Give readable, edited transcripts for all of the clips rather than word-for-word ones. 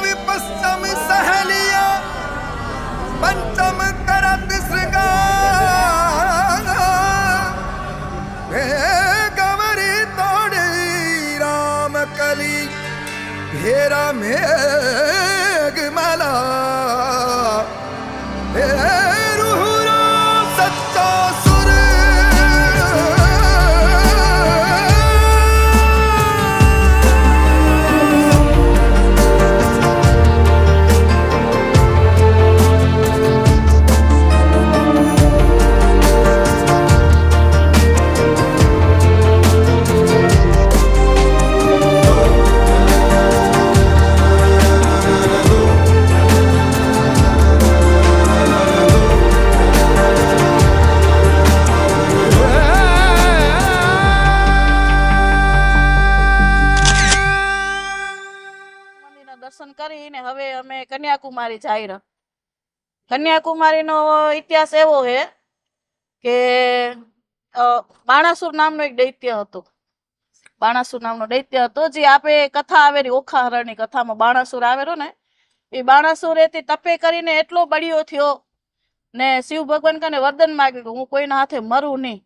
विपश्चम सहेलिया पंचम करत श्रृंगार हे गवरी तोड़ी राम कली घेरा मेघ मला हे रूहुरा सच्चा सुर દર્શન કરીને હવે અમે કન્યાકુમારી જઈ રહ્યા. કન્યાકુમારીનો ઇતિહાસ એવો છે કે બાણાસુર નામનો એક દૈત્ય હતો. બાણાસુર નામનો દૈત્ય હતો જે આપે કથા આવેલી ઓખાહરણની કથામાં બાણાસુર આવેલો ને એ બાણાસુર એ તપે કરીને એટલો બળિયો થયો ને શિવ ભગવાન કને વરદાન માંગ્યું કે હું કોઈના હાથે મરું નહીં.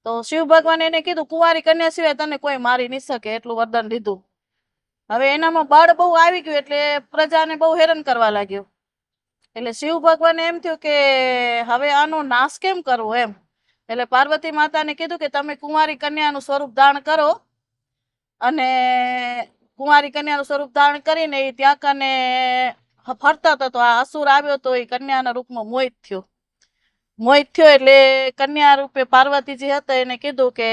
તો શિવ ભગવાને એને કીધું કુંવારી કન્યા સિવાય તને કોઈ મારી નહીં શકે એટલું વરદાન લીધું. હવે એનામાં બળ બહુ આવી ગયું એટલે પ્રજાને બહુ હેરાન કરવા લાગ્યો. એટલે શિવ ભગવાને એમ થયું કે હવે આનો નાશ કેમ કરવો એમ. એટલે પાર્વતી માતાને કીધું કે તમે કુંવારી કન્યાનું સ્વરૂપ ધારણ કરો અને કુંવારી કન્યાનું સ્વરૂપ ધારણ કરીને એ ત્યાં કને ફરતા હતા તો આ અસુર આવ્યો તો એ કન્યાના રૂપમાં મોહિત થયો. એટલે કન્યા રૂપે પાર્વતીજી હતા એને કીધું કે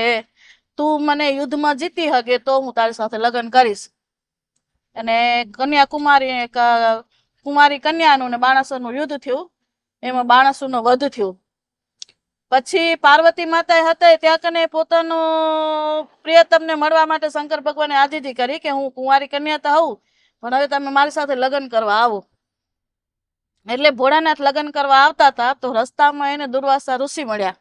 તું મને યુદ્ધમાં જીતી શકે તો હું તારી સાથે લગ્ન કરીશ. અને કુમારી કન્યાનું ને બાણાસુરનું યુદ્ધ થયું. એમાં બાણાસુરનો વધ થયો. પછી પાર્વતી માતા હતા ત્યાં કને પોતાનો પ્રિયતમને મળવા માટે શંકર ભગવાને આજીજી કરી કે હું કુંવારી કન્યા તો હોઉં પણ હવે તમે મારી સાથે લગ્ન કરવા આવો. એટલે ભોળાનાથ લગ્ન કરવા આવતા હતા તો રસ્તામાં એને દુર્વાસા ઋષિ મળ્યા.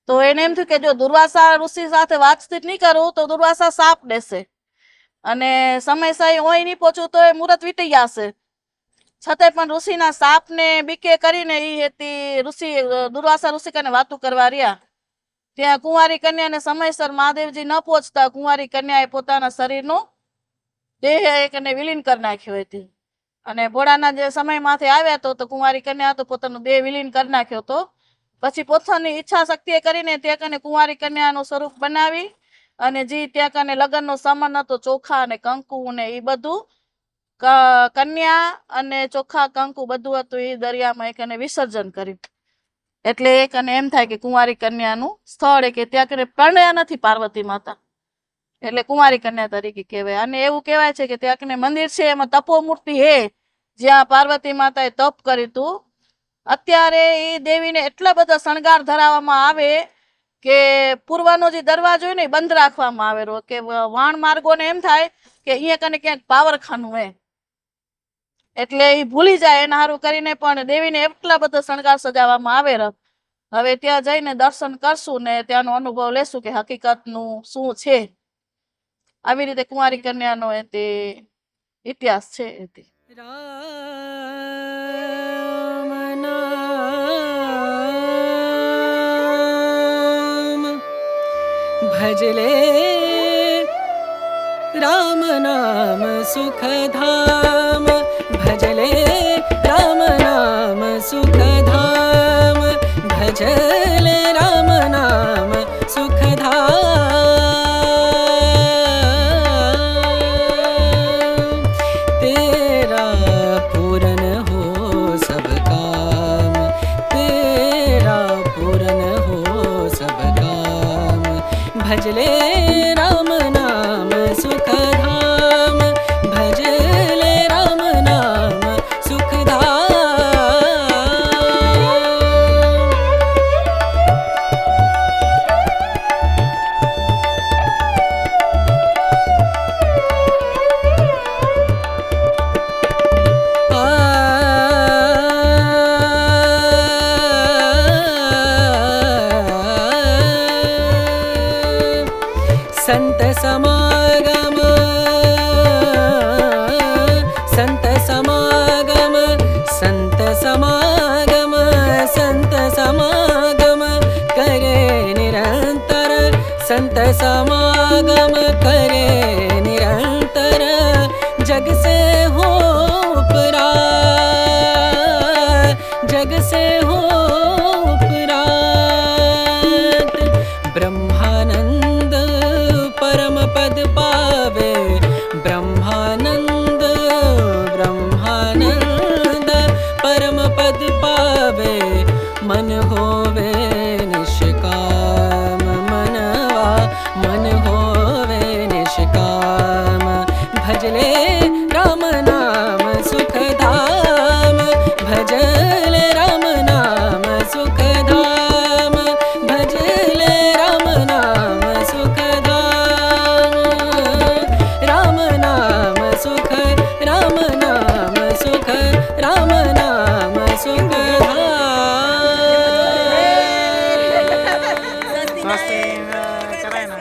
તો એને એમ થયું કે જો દુર્વાસા ઋષિ સાથે વાતચીત નહીં કરું તો દુર્વાસા સાપ દેશે અને સમયસર ઓય નહીં પહોંચું તો એ મુહૂર્ત વીતી જશે. છતાંય પણ ઋષિના સાપને બીકે કરીને દુર્વાસા ઋષિ કને વાતું કરવા રહ્યા. ત્યાં કુંવારી કન્યાને સમયસર મહાદેવજી ન પહોંચતા કુંવારી કન્યાએ પોતાના શરીરનું દેહ એકને વિલીન કરી નાખ્યો હતી. અને ભોળાના જે સમયમાંથી આવ્યા તો કુંવારી કન્યા તો પોતાનો દેહ વિલીન કરી નાખ્યો હતો. પછી પોતાની ઈચ્છા શક્તિએ કરીને ત્યાં કને કુંવારી કન્યાનું સ્વરૂપ બનાવી અને જે ત્યાં કને લગ્નનો સામાન હતો ચોખા અને કંકુ ને એ બધું કન્યા અને ચોખા કંકુ બધું હતું એ દરિયામાં એક વિસર્જન કર્યું. એટલે એક એમ થાય કે કુંવારી કન્યાનું સ્થળ કે ત્યાં કને પરણ્યા નથી પાર્વતી માતા એટલે કુંવારી કન્યા તરીકે કહેવાય. અને એવું કહેવાય છે કે ત્યાં કને મંદિર છે એમાં તપોમૂર્તિ હે જ્યાં પાર્વતી માતાએ તપ કર્યું હતું. અત્યારે એ દેવીને એટલા બધા શણગાર ધરાવવામાં આવે કે પૂર્વનો જે દરવાજો હોય ને બંધ રાખવામાં આવેલો કે વાણ માર્ગોને એમ થાય કે અહીંયા કને ક્યાંક પાવરખાનું હે એટલે એ ભૂલી જાય એના સારું કરીને પણ દેવીને એટલા બધા શણગાર સજાવવામાં આવે. હવે ત્યાં જઈને દર્શન કરશું ને ત્યાંનો અનુભવ લેશું કે હકીકતનું શું છે. આવી રીતે કુંવારી કન્યાનો તે ઇતિહાસ છે. રામ નામ ભજલે રામ નામ સુખધામ ભજલે રામ નામ સુખધામ ભજલે રામ નામ સુખધામ તેરા પૂરન હો સબ કામ તેરા પૂરન હો સબ કામ ભજલે રામ નામ સુખધામ ભજલે રામ નામ સંત સમાગમ भजले राम नाम सुखधाम भजले राम नाम सुखधाम भजले राम नाम सुखधाम राम नाम सुख राम नाम सुख राम नाम सुखधाम कराय ना